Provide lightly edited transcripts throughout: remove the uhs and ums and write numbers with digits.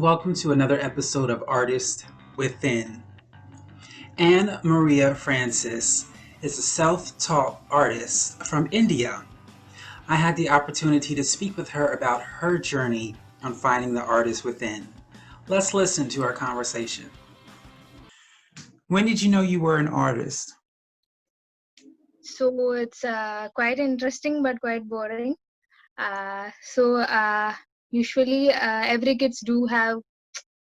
Welcome to another episode of Artist Within. Anne Maria Francis is a self taught artist from India. I had the opportunity to speak with her about her journey on finding the artist within. Let's listen to our conversation. When did you know you were an artist? So it's quite interesting but quite boring. So usually every kids do have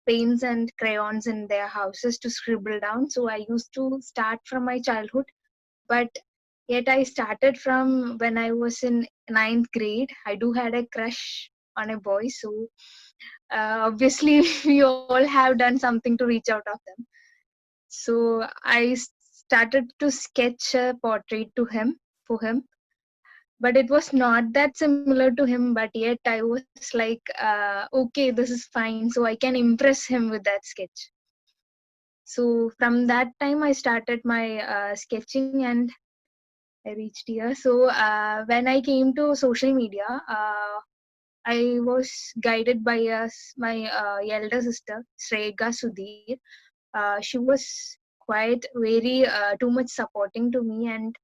paints and crayons in their houses to scribble down. So I used to start from my childhood, but yet I started from when I was in ninth grade. I do had a crush on a boy, so obviously we all have done something to reach out of them. So I started to sketch a portrait to him for him, but it was not that similar to him, but yet I was like, okay, this is fine, so I can impress him with that sketch. So from that time I started my sketching, and I reached here. So when I came to social media, I was guided by my elder sister Srega Sudhir. She was quite very too much supporting to me, and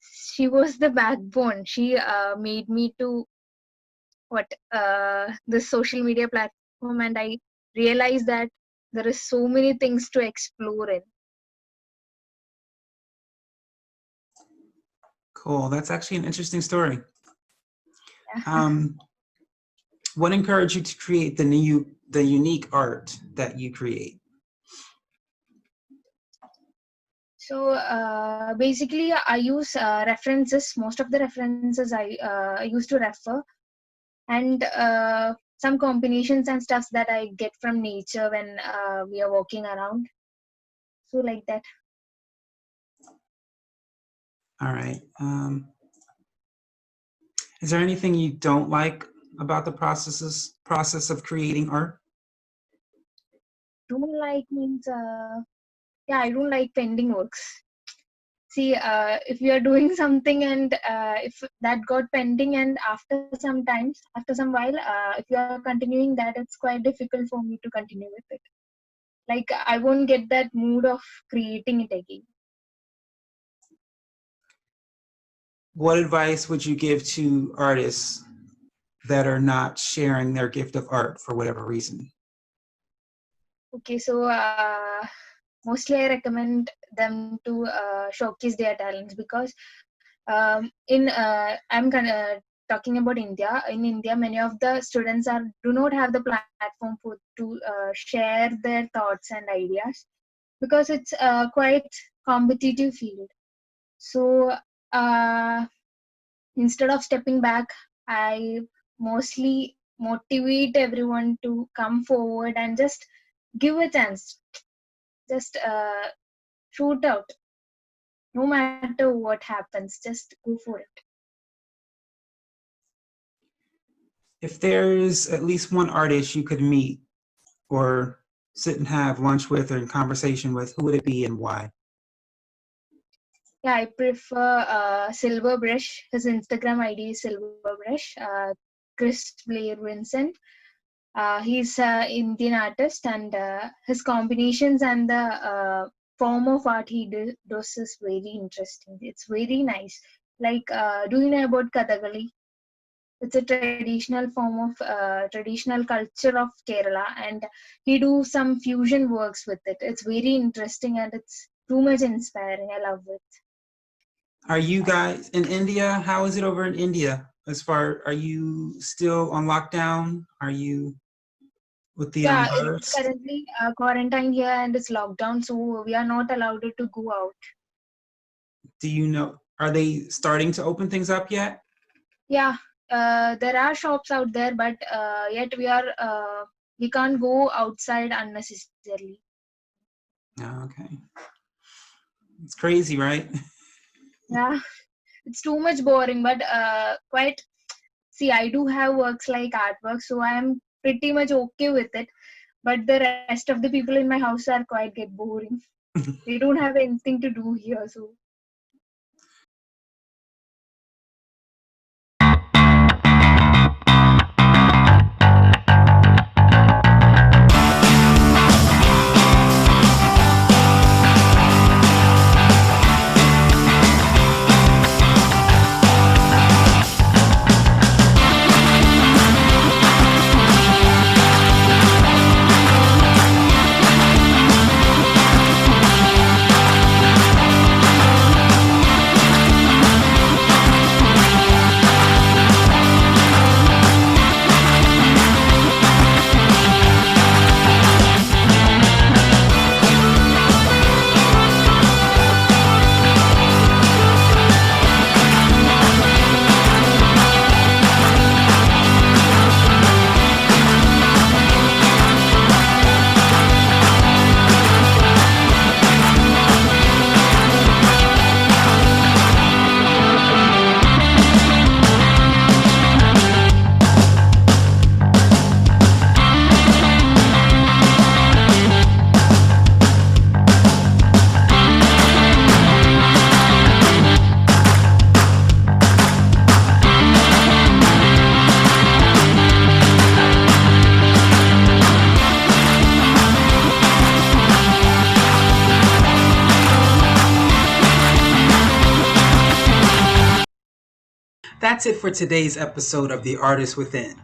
she was the backbone. She made me to what this social media platform, and I realized that there is so many things to explore in. Cool. That's actually an interesting story. Um, what encouraged you to create the unique art that you create? So basically I use references. Most of the references I used to refer, and some combinations and stuffs that I get from nature when we are walking around, so like that. All right. Is there anything you don't like about the process of creating art? Don't like means yeah, I don't like pending works. See, if you are doing something and if that got pending, and after some times, after some while, if you are continuing that, it's quite difficult for me to continue with it. Like, I won't get that mood of creating it again. What advice would you give to artists that are not sharing their gift of art for whatever reason? Okay, so mostly I recommend them to showcase their talents, because in I'm talking about India. In India, many of the students are do not have the platform for to share their thoughts and ideas, because it's quite competitive field. So uh, instead of stepping back, I mostly motivate everyone to come forward and just give a chance. Just shoot out, no matter what happens. Just go for it. If there's at least one artist you could meet or sit and have lunch with or in conversation with, who would it be and why? Yeah, I prefer Silver Brush. His Instagram ID is Silver Brush. Chris Blair Vincent. He's an Indian artist, and his combinations and the form of art he does is very interesting. It's very nice. Like, do you know about Kathakali? It's a traditional form of traditional culture of Kerala, and he do some fusion works with it. It's very interesting, and it's too much inspiring. I love it. Are you guys in India? How is it over in India? Are you still on lockdown? Are you with the Yeah, it's virus? currently quarantine here, and it's lockdown, so we are not allowed to go out. Do you know, are they starting to open things up yet? Yeah, there are shops out there, but yet we can't go outside unnecessarily. Oh, okay. It's crazy, right? Yeah, it's too much boring, but quite. See, I do have works like artwork, so I am pretty much okay with it. But the rest of the people in my house are quite get boring. They don't have anything to do here, so. That's it for today's episode of The Artist Within.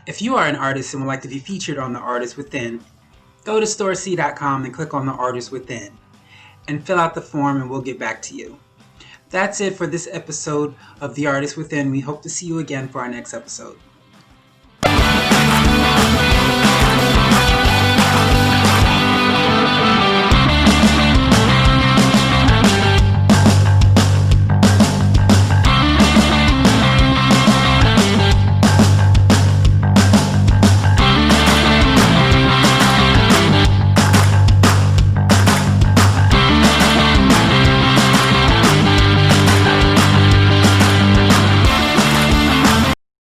If you are an artist and would like to be featured on The Artist Within, go to storec.com and click on The Artist Within and fill out the form and we'll get back to you. That's it for this episode of The Artist Within. We hope to see you again for our next episode.